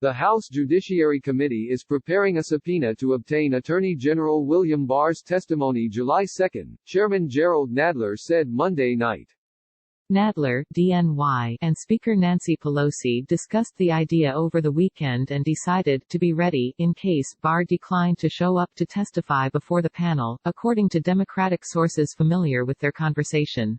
The House Judiciary Committee is preparing a subpoena to obtain Attorney General William Barr's testimony July 2, Chairman Jerrold Nadler said Monday night. Nadler, DNY, and Speaker Nancy Pelosi discussed the idea over the weekend and decided to be ready in case Barr declined to show up to testify before the panel, according to Democratic sources familiar with their conversation.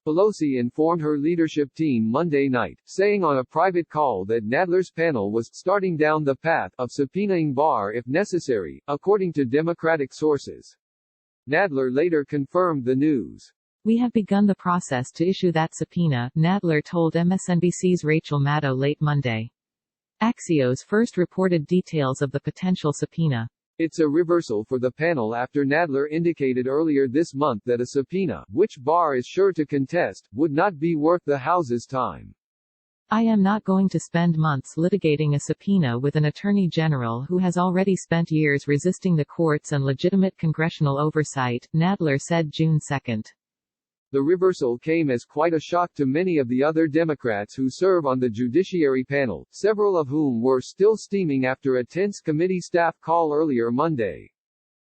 Pelosi informed her leadership team Monday night, saying on a private call that Nadler's panel was starting down the path of subpoenaing Barr if necessary, according to Democratic sources. Nadler later confirmed the news. "We have begun the process to issue that subpoena," Nadler told MSNBC's Rachel Maddow late Monday. Axios first reported details of the potential subpoena. It's a reversal for the panel after Nadler indicated earlier this month that a subpoena, which Barr is sure to contest, would not be worth the House's time. "I am not going to spend months litigating a subpoena with an attorney general who has already spent years resisting the courts and legitimate congressional oversight," Nadler said June 2. The reversal came as quite a shock to many of the other Democrats who serve on the Judiciary panel, several of whom were still steaming after a tense committee staff call earlier Monday.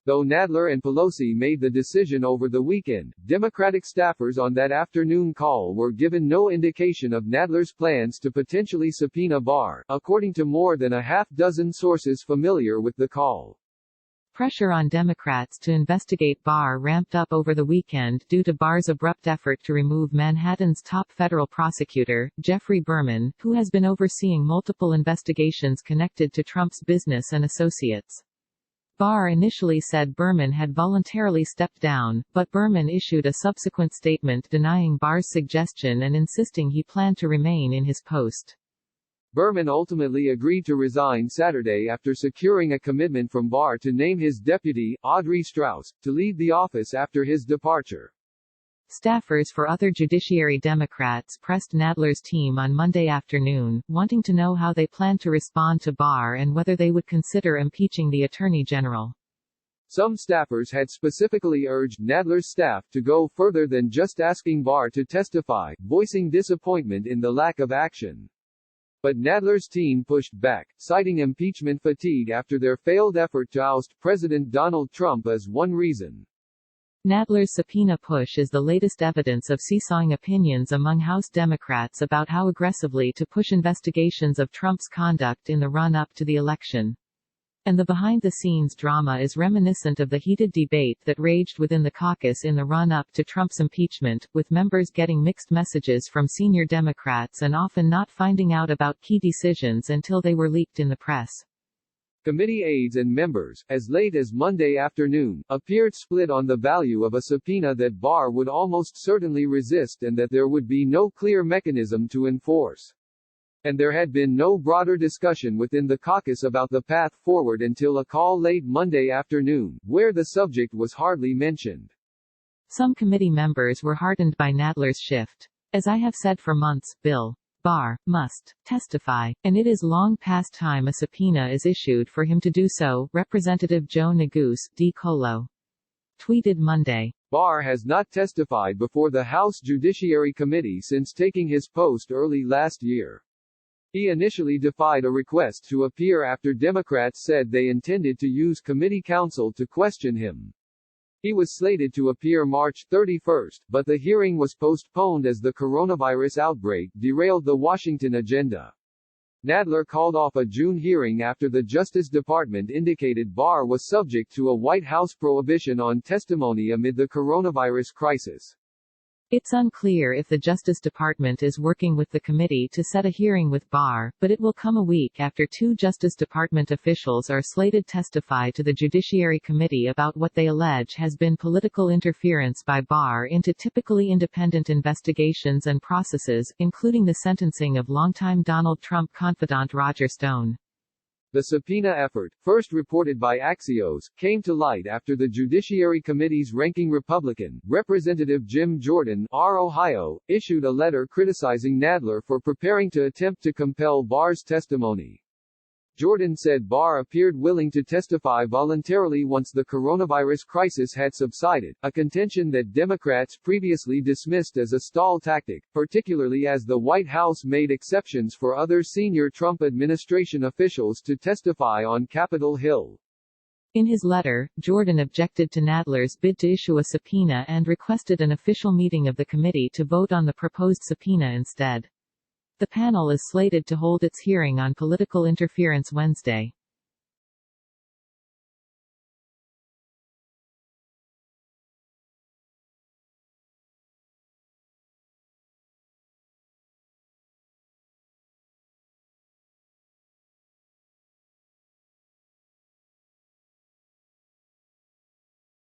Though Nadler and Pelosi made the decision over the weekend, Democratic staffers on that afternoon call were given no indication of Nadler's plans to potentially subpoena Barr, according to more than a half-dozen sources familiar with the call. Pressure on Democrats to investigate Barr ramped up over the weekend due to Barr's abrupt effort to remove Manhattan's top federal prosecutor, Geoffrey Berman, who has been overseeing multiple investigations connected to Trump's business and associates. Barr initially said Berman had voluntarily stepped down, but Berman issued a subsequent statement denying Barr's suggestion and insisting he planned to remain in his post. Berman ultimately agreed to resign Saturday after securing a commitment from Barr to name his deputy, Audrey Strauss, to lead the office after his departure. Staffers for other Judiciary Democrats pressed Nadler's team on Monday afternoon, wanting to know how they plan to respond to Barr and whether they would consider impeaching the Attorney General. Some staffers had specifically urged Nadler's staff to go further than just asking Barr to testify, voicing disappointment in the lack of action. But Nadler's team pushed back, citing impeachment fatigue after their failed effort to oust President Donald Trump as one reason. Nadler's subpoena push is the latest evidence of seesawing opinions among House Democrats about how aggressively to push investigations of Trump's conduct in the run-up to the election. And the behind-the-scenes drama is reminiscent of the heated debate that raged within the caucus in the run-up to Trump's impeachment, with members getting mixed messages from senior Democrats and often not finding out about key decisions until they were leaked in the press. Committee aides and members, as late as Monday afternoon, appeared split on the value of a subpoena that Barr would almost certainly resist and that there would be no clear mechanism to enforce. And there had been no broader discussion within the caucus about the path forward until a call late Monday afternoon, where the subject was hardly mentioned. Some committee members were heartened by Nadler's shift. "As I have said for months, Bill Barr must testify, and it is long past time a subpoena is issued for him to do so," Representative Joe Neguse, D. Colo, tweeted Monday. Barr has not testified before the House Judiciary Committee since taking his post early last year. He initially defied a request to appear after Democrats said they intended to use committee counsel to question him. He was slated to appear March 31, but the hearing was postponed as the coronavirus outbreak derailed the Washington agenda. Nadler called off a June hearing after the Justice Department indicated Barr was subject to a White House prohibition on testimony amid the coronavirus crisis. It's unclear if the Justice Department is working with the committee to set a hearing with Barr, but it will come a week after two Justice Department officials are slated to testify to the Judiciary Committee about what they allege has been political interference by Barr into typically independent investigations and processes, including the sentencing of longtime Donald Trump confidant Roger Stone. The subpoena effort, first reported by Axios, came to light after the Judiciary Committee's ranking Republican, Representative Jim Jordan, R. Ohio, issued a letter criticizing Nadler for preparing to attempt to compel Barr's testimony. Jordan said Barr appeared willing to testify voluntarily once the coronavirus crisis had subsided, a contention that Democrats previously dismissed as a stall tactic, particularly as the White House made exceptions for other senior Trump administration officials to testify on Capitol Hill. In his letter, Jordan objected to Nadler's bid to issue a subpoena and requested an official meeting of the committee to vote on the proposed subpoena instead. The panel is slated to hold its hearing on political interference Wednesday.